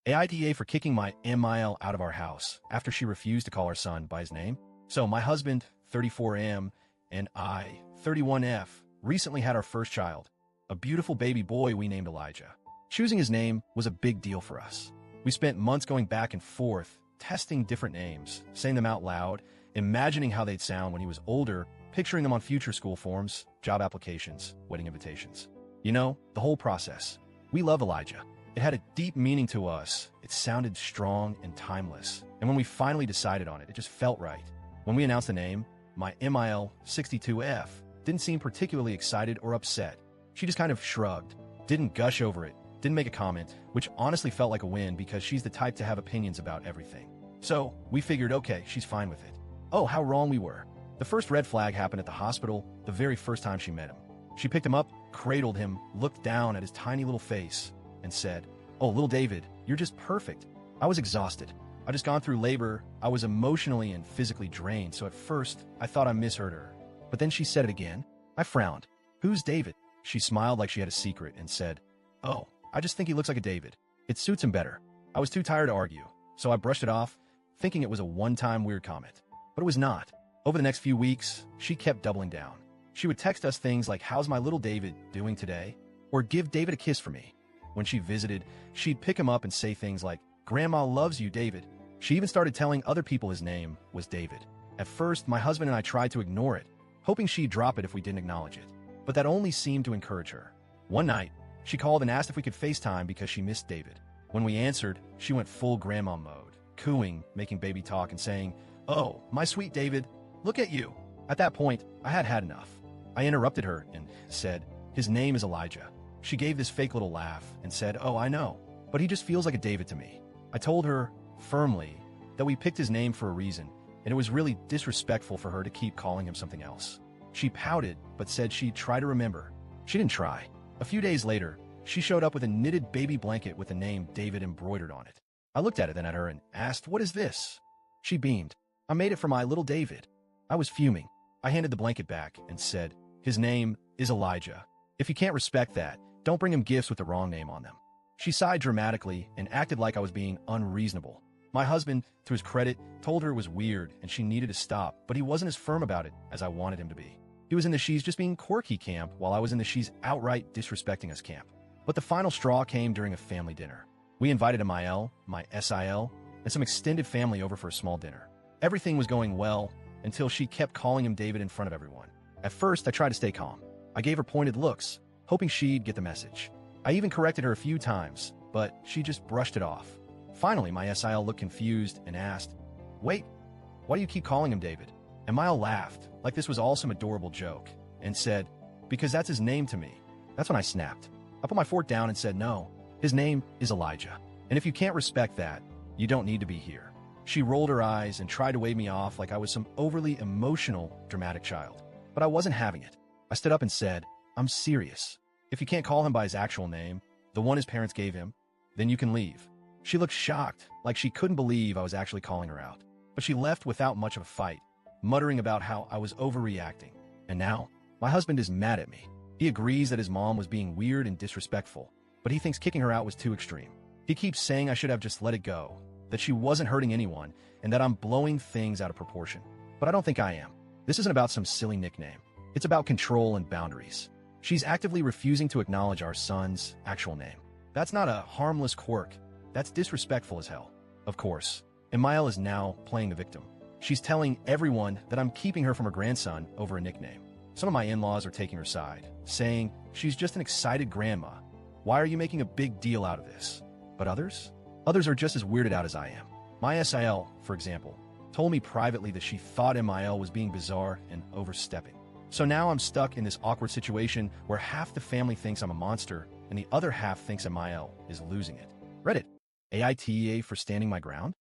AITA for kicking my MIL out of our house after she refused to call our son by his name. So my husband, 34M, and I, 31F, recently had our first child, a beautiful baby boy we named Elijah. Choosing his name was a big deal for us. We spent months going back and forth, testing different names, saying them out loud, imagining how they'd sound when he was older, picturing them on future school forms, job applications, wedding invitations. You know, the whole process. We love Elijah. It had a deep meaning to us. It sounded strong and timeless. And when we finally decided on it, it just felt right. When we announced the name, my MIL 62F didn't seem particularly excited or upset. She just kind of shrugged, didn't gush over it, didn't make a comment, which honestly felt like a win because she's the type to have opinions about everything. So we figured, okay, she's fine with it. Oh, how wrong we were. The first red flag happened at the hospital the very first time she met him. She picked him up, cradled him, looked down at his tiny little face, and said, "Oh, little David, you're just perfect." I was exhausted. I just gone through labor. I was emotionally and physically drained, so at first, I thought I misheard her. But then she said it again. I frowned. "Who's David?" She smiled like she had a secret and said, "Oh, I just think he looks like a David. It suits him better." I was too tired to argue, so I brushed it off, thinking it was a one-time weird comment. But it was not. Over the next few weeks, she kept doubling down. She would text us things like, "How's my little David doing today?" Or "Give David a kiss for me." When she visited, she'd pick him up and say things like, "Grandma loves you, David." She even started telling other people his name was David. At first, my husband and I tried to ignore it, hoping she'd drop it if we didn't acknowledge it. But that only seemed to encourage her. One night, she called and asked if we could FaceTime because she missed David. When we answered, she went full grandma mode, cooing, making baby talk, and saying, "Oh, my sweet David, look at you." At that point, I had had enough. I interrupted her and said, "His name is Elijah." She gave this fake little laugh and said, "Oh, I know, but he just feels like a David to me." I told her, firmly, that we picked his name for a reason, and it was really disrespectful for her to keep calling him something else. She pouted, but said she'd try to remember. She didn't try. A few days later, she showed up with a knitted baby blanket with the name David embroidered on it. I looked at it then at her and asked, "What is this?" She beamed. "I made it for my little David." I was fuming. I handed the blanket back and said, "His name is Elijah. If you can't respect that, don't bring him gifts with the wrong name on them." She sighed dramatically and acted like I was being unreasonable. My husband, to his credit, told her it was weird and she needed to stop, but he wasn't as firm about it as I wanted him to be. He was in the she's just being quirky camp while I was in the she's outright disrespecting us camp. But the final straw came during a family dinner. We invited a MIL, my SIL, and some extended family over for a small dinner. Everything was going well until she kept calling him David in front of everyone. At first, I tried to stay calm. I gave her pointed looks, hoping she'd get the message. I even corrected her a few times, but she just brushed it off. Finally, my SIL looked confused and asked, "Wait, why do you keep calling him David?" And Mile laughed, like this was all some adorable joke, and said, "Because that's his name to me." That's when I snapped. I put my fork down and said, "No, his name is Elijah. And if you can't respect that, you don't need to be here." She rolled her eyes and tried to wave me off like I was some overly emotional, dramatic child. But I wasn't having it. I stood up and said, "I'm serious. If you can't call him by his actual name, the one his parents gave him, then you can leave." She looked shocked, like she couldn't believe I was actually calling her out. But she left without much of a fight, muttering about how I was overreacting. And now, my husband is mad at me. He agrees that his mom was being weird and disrespectful, but he thinks kicking her out was too extreme. He keeps saying I should have just let it go, that she wasn't hurting anyone, and that I'm blowing things out of proportion. But I don't think I am. This isn't about some silly nickname. It's about control and boundaries. She's actively refusing to acknowledge our son's actual name. That's not a harmless quirk. That's disrespectful as hell. Of course, Emile is now playing the victim. She's telling everyone that I'm keeping her from her grandson over a nickname. Some of my in-laws are taking her side, saying she's just an excited grandma. Why are you making a big deal out of this? But others? Others are just as weirded out as I am. My SIL, for example, told me privately that she thought MIL was being bizarre and overstepping. So now I'm stuck in this awkward situation where half the family thinks I'm a monster and the other half thinks MIL is losing it. Reddit, AITA for standing my ground?